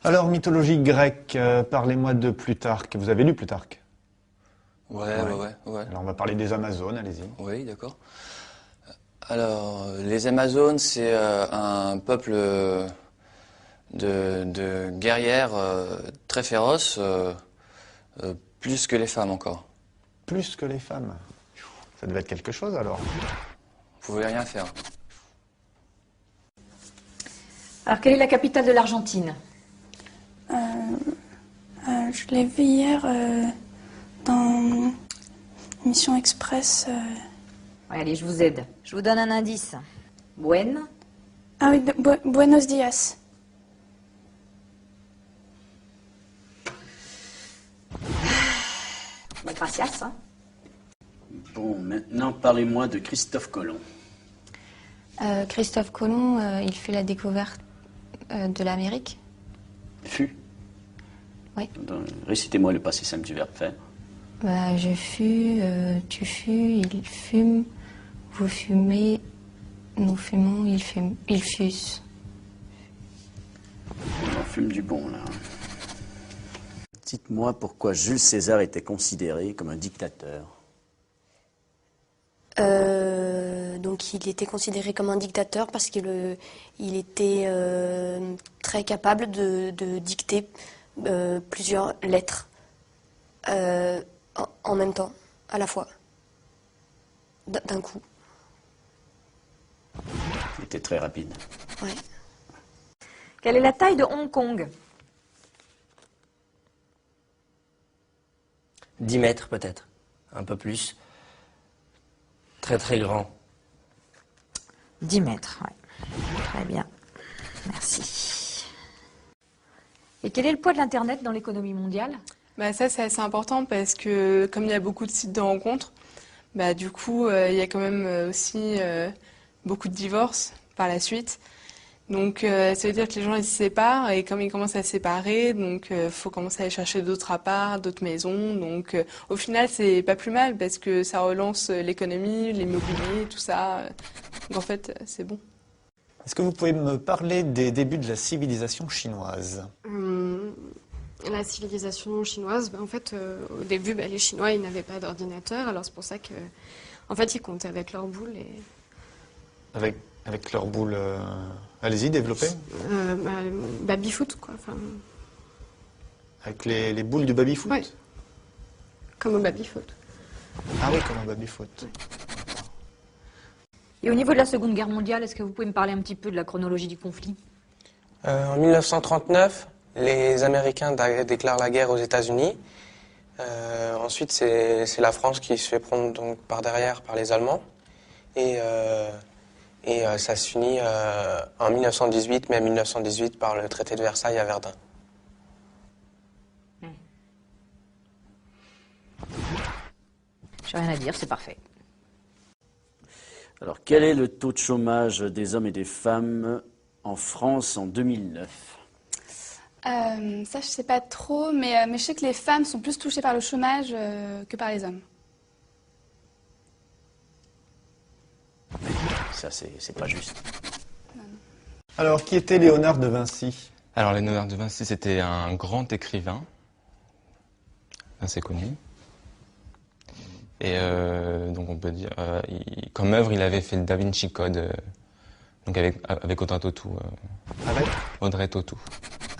Alors, mythologie grecque, parlez-moi de Plutarque. Vous avez lu Plutarque? Ouais. Alors, on va parler des Amazones, allez-y. Oui, d'accord. Alors, les Amazones, c'est un peuple de guerrières très féroces, plus que les femmes encore. Plus que les femmes. Ça devait être quelque chose, alors. Vous pouvez rien faire. Alors, quelle est la capitale de l'Argentine? Je l'ai vu hier dans Mission Express. Ouais, allez, je vous aide. Je vous donne un indice. Ah oui, Buenos Dias. Gracias. Hein. Bon, maintenant parlez-moi de Christophe Colomb. Christophe Colomb, il fait la découverte de l'Amérique. Fut. Oui. Récitez-moi le passé simple du verbe faire. Bah, je fus, tu fus, il fume, vous fumez, nous fumons, ils fussent. On en fume du bon, là. Dites-moi pourquoi Jules César était considéré comme un dictateur. Donc il était considéré comme un dictateur parce qu'il était très capable de dicter plusieurs lettres en même temps, à la fois, d'un coup. Il était très rapide. Ouais. Quelle est la taille de Hong Kong? 10 mètres peut-être, un peu plus. Très très grand. 10 mètres, ouais. Très bien. Merci. Et quel est le poids de l'Internet dans l'économie mondiale? Bah ça, c'est assez important parce que comme il y a beaucoup de sites de rencontres, bah du coup, il y a quand même aussi beaucoup de divorces par la suite. Donc ça veut dire que les gens ils se séparent et comme ils commencent à se séparer, donc faut commencer à aller chercher d'autres apparts, d'autres maisons. Donc au final, c'est pas plus mal parce que ça relance l'économie, l'immobilier, tout ça. Donc en fait, c'est bon. Est-ce que vous pouvez me parler des débuts de la civilisation chinoise? La civilisation chinoise, en fait, au début, les Chinois, ils n'avaient pas d'ordinateur, alors c'est pour ça que, en fait, ils comptaient avec leurs boules et... Avec leurs boules... Allez-y, développez. Baby-foot, quoi. Enfin... Avec les boules du baby-foot? Oui, comme au baby-foot. Ah oui, comme un baby-foot. Et au niveau de la Seconde Guerre mondiale, est-ce que vous pouvez me parler un petit peu de la chronologie du conflit? En 1939, les Américains déclarent la guerre aux États-Unis. Ensuite, c'est la France qui se fait prendre donc, par derrière par les Allemands. Et ça se finit en 1918, mai 1918, par le traité de Versailles à Verdun. J'ai rien à dire, c'est parfait. Alors, quel est le taux de chômage des hommes et des femmes en France en 2009? Ça, je sais pas trop, mais je sais que les femmes sont plus touchées par le chômage que par les hommes. Ça, c'est pas juste. Alors, qui était Léonard de Vinci? Alors, Léonard de Vinci, c'était un grand écrivain, assez connu. Et donc, on peut dire, comme œuvre, il avait fait le Da Vinci Code, donc avec Audrey Tautou. Avec Audrey Tautou.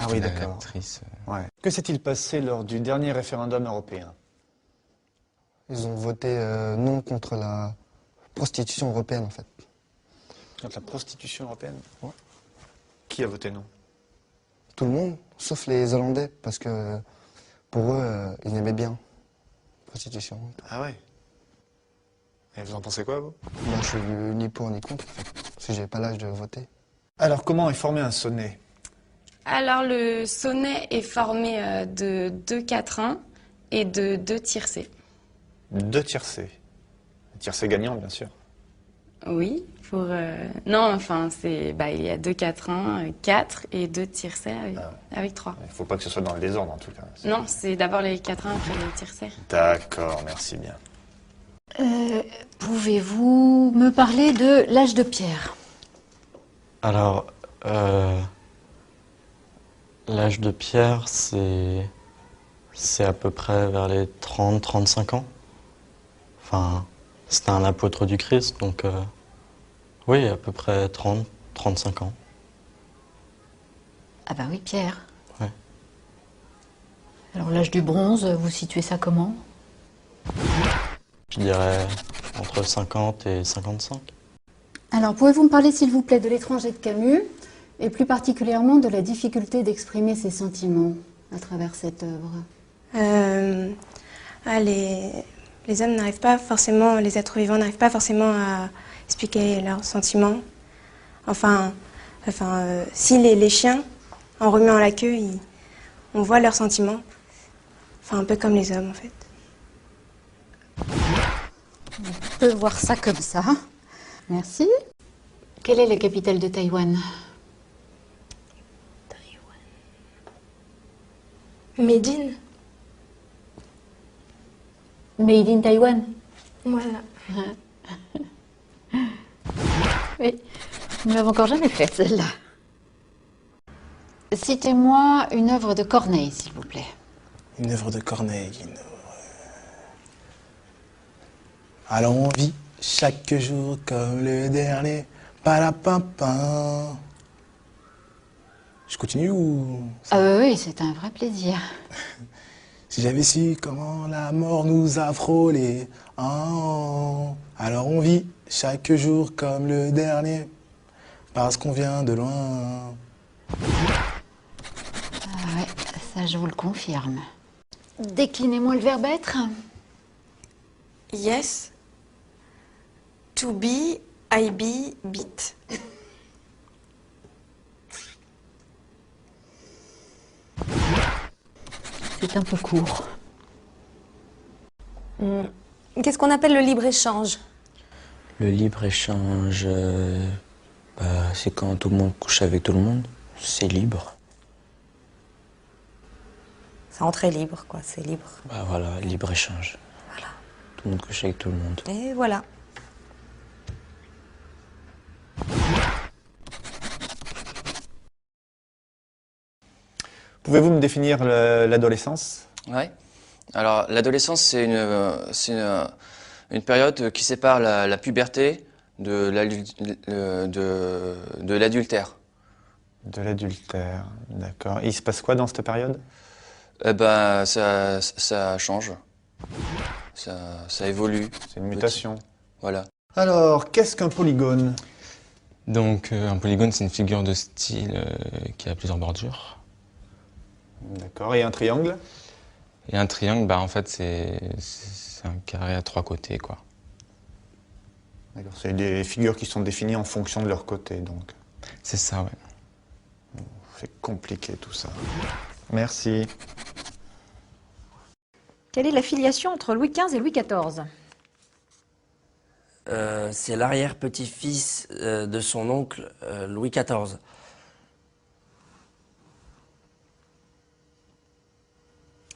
Ah oui, d'accord. Actrice. Ouais. Que s'est-il passé lors du dernier référendum européen? Ils ont voté non contre la prostitution européenne, en fait. Contre la prostitution européenne? Ouais. Qui a voté non? Tout le monde, sauf les Hollandais, parce que pour eux, ils aimaient bien la prostitution. Ah ouais. Et vous en pensez quoi, vous? Moi, je suis ni pour ni contre, en fait, parce que j'ai pas l'âge de voter. Alors, comment est formé un sonnet? Alors, le sonnet est formé de 2 quatrains et de 2 tiercés. 2 tiercés. Tiercés gagnants, bien sûr. Oui, pour... Non, enfin, c'est... il y a 2 quatrains, 4 et 2 tiercés avec 3. Il ne faut pas que ce soit dans le désordre, en tout cas. Non, c'est d'abord les quatrains, après les tiercés. D'accord, merci bien. Pouvez-vous me parler de l'âge de pierre? Alors, L'âge de Pierre, c'est à peu près vers les 30-35 ans. Enfin, c'était un apôtre du Christ, donc oui, à peu près 30-35 ans. Ah bah oui, Pierre. Ouais. Alors l'âge du bronze, vous situez ça comment? Je dirais entre 50 et 55. Alors, pouvez-vous me parler, s'il vous plaît, de l'étranger de Camus, et plus particulièrement de la difficulté d'exprimer ses sentiments à travers cette œuvre? Les hommes n'arrivent pas forcément, les êtres vivants n'arrivent pas forcément à expliquer leurs sentiments. Si les chiens, en remuant la queue, on voit leurs sentiments. Enfin, un peu comme les hommes, en fait. On peut voir ça comme ça. Merci. Quelle est la capitale de Taïwan? Médine. Made in Taïwan. Voilà. Oui, nous ne l'avons encore jamais faite, celle-là. Citez-moi une œuvre de Corneille, s'il vous plaît. Une œuvre de Corneille. Alors on vit chaque jour comme le dernier. Palapapin. Je continue ou... Ah oui, c'est un vrai plaisir. Si j'avais su comment la mort nous a frôlés. Oh, alors on vit chaque jour comme le dernier. Parce qu'on vient de loin. Ah ouais, ça je vous le confirme. Déclinez-moi le verbe être. Yes. To be, I be, beat. C'est un peu court. Qu'est-ce qu'on appelle le libre-échange? Le libre-échange, c'est quand tout le monde couche avec tout le monde. C'est libre. C'est entrée libre, quoi, c'est libre. Bah voilà, libre-échange. Voilà. Tout le monde couche avec tout le monde. Et voilà. Pouvez-vous me définir l'adolescence? Oui. Alors, l'adolescence, c'est une période qui sépare la puberté de l'adultère. De l'adultère, d'accord. Et il se passe quoi dans cette période? Eh ben, ça change. Ça évolue. C'est une mutation. Voilà. Alors, qu'est-ce qu'un polygone? Donc, un polygone, c'est une figure de style qui a plusieurs bordures. D'accord. Et un triangle? Et un triangle, en fait, c'est un carré à 3 côtés, quoi. D'accord. C'est des figures qui sont définies en fonction de leur côté, donc. C'est ça, ouais. C'est compliqué tout ça. Merci. Quelle est la filiation entre Louis XV et Louis XIV? C'est l'arrière-petit-fils de son oncle Louis XIV.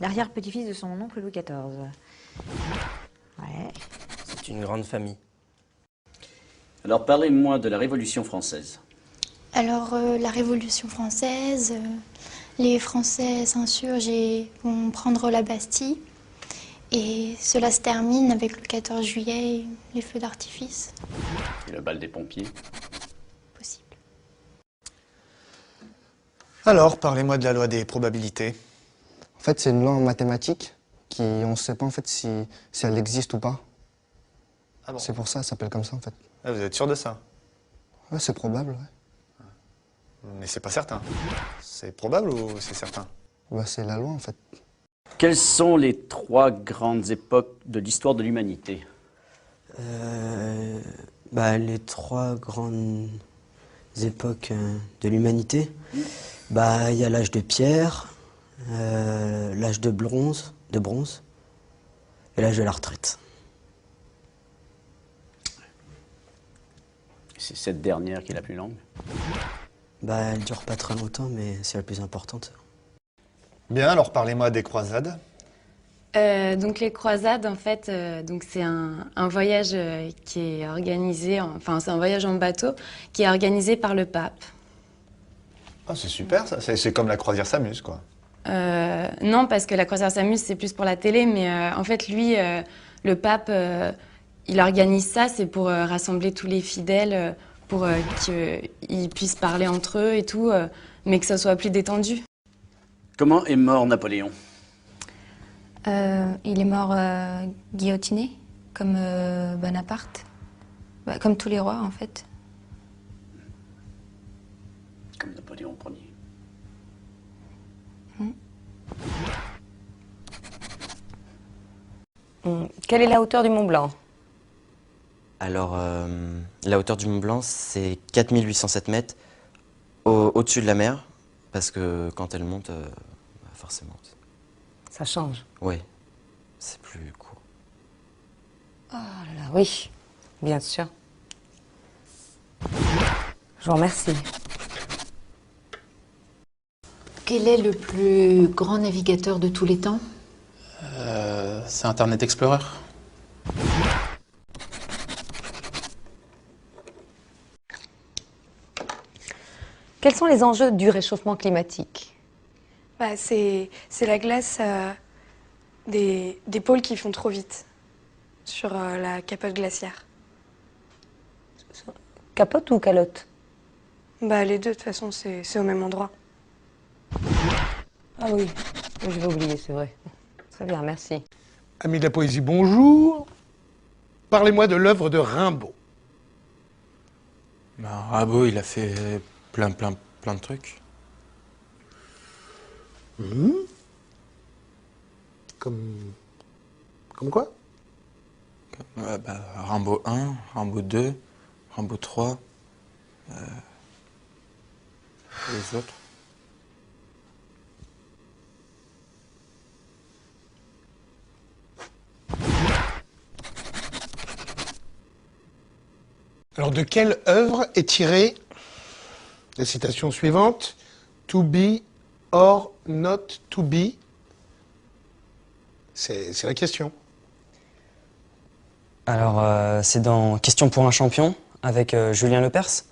L'arrière-petit-fils de son oncle Louis XIV. Ouais. C'est une grande famille. Alors parlez-moi de la Révolution française. Alors la Révolution française, les Français s'insurgent et vont prendre la Bastille. Et cela se termine avec le 14 juillet, les feux d'artifice. Et le bal des pompiers. Possible. Alors, parlez-moi de la loi des probabilités. En fait, c'est une loi en mathématiques qui, on ne sait pas en fait si elle existe ou pas. Ah bon? C'est pour ça qu'elle s'appelle comme ça en fait. Ah, vous êtes sûr de ça? Ouais, c'est probable, ouais. Mais c'est pas certain. C'est probable ou c'est certain? Bah, c'est la loi en fait. Quelles sont les 3 grandes époques de l'histoire de l'humanité? Les 3 grandes époques de l'humanité, il y a l'âge de pierre, l'âge de bronze et l'âge de la retraite. C'est cette dernière qui est la plus longue. Elle dure pas très longtemps, mais c'est la plus importante. Bien, alors parlez-moi des croisades. Donc les croisades, en fait, c'est un voyage qui est organisé, c'est un voyage en bateau qui est organisé par le pape. Ah, c'est super ça, c'est comme la croisière s'amuse quoi. Non, parce que la croisière s'amuse, c'est plus pour la télé, mais en fait, lui, le pape, il organise ça, c'est pour rassembler tous les fidèles, pour qu'ils puissent parler entre eux et tout, mais que ça soit plus détendu. Comment est mort Napoléon? Il est mort guillotiné, comme Bonaparte. Bah, comme tous les rois, en fait. Comme Napoléon Ier. Quelle est la hauteur du Mont Blanc? Alors, la hauteur du Mont Blanc, c'est 4807 mètres au-dessus de la mer, parce que quand elle monte, forcément. Ça change. Oui, c'est plus court. Oh là là, oui, bien sûr. Je vous remercie. Quel est le plus grand navigateur de tous les temps? C'est Internet Explorer. Quels sont les enjeux du réchauffement climatique? Bah, c'est la glace des pôles qui font trop vite sur la capote glaciaire. Capote ou calotte? Bah, les deux, de toute façon, c'est au même endroit. Ah oui, je vais oublier, c'est vrai. Très bien, merci. Amis de la poésie, bonjour. Parlez-moi de l'œuvre de Rimbaud. Ben, Rimbaud, il a fait plein de trucs. Comme quoi? Rimbaud 1, Rimbaud 2, Rimbaud 3, les autres. Alors, de quelle œuvre est tirée la citation suivante? To be or not to be? C'est la question. Alors, c'est dans Question pour un champion, avec Julien Lepers.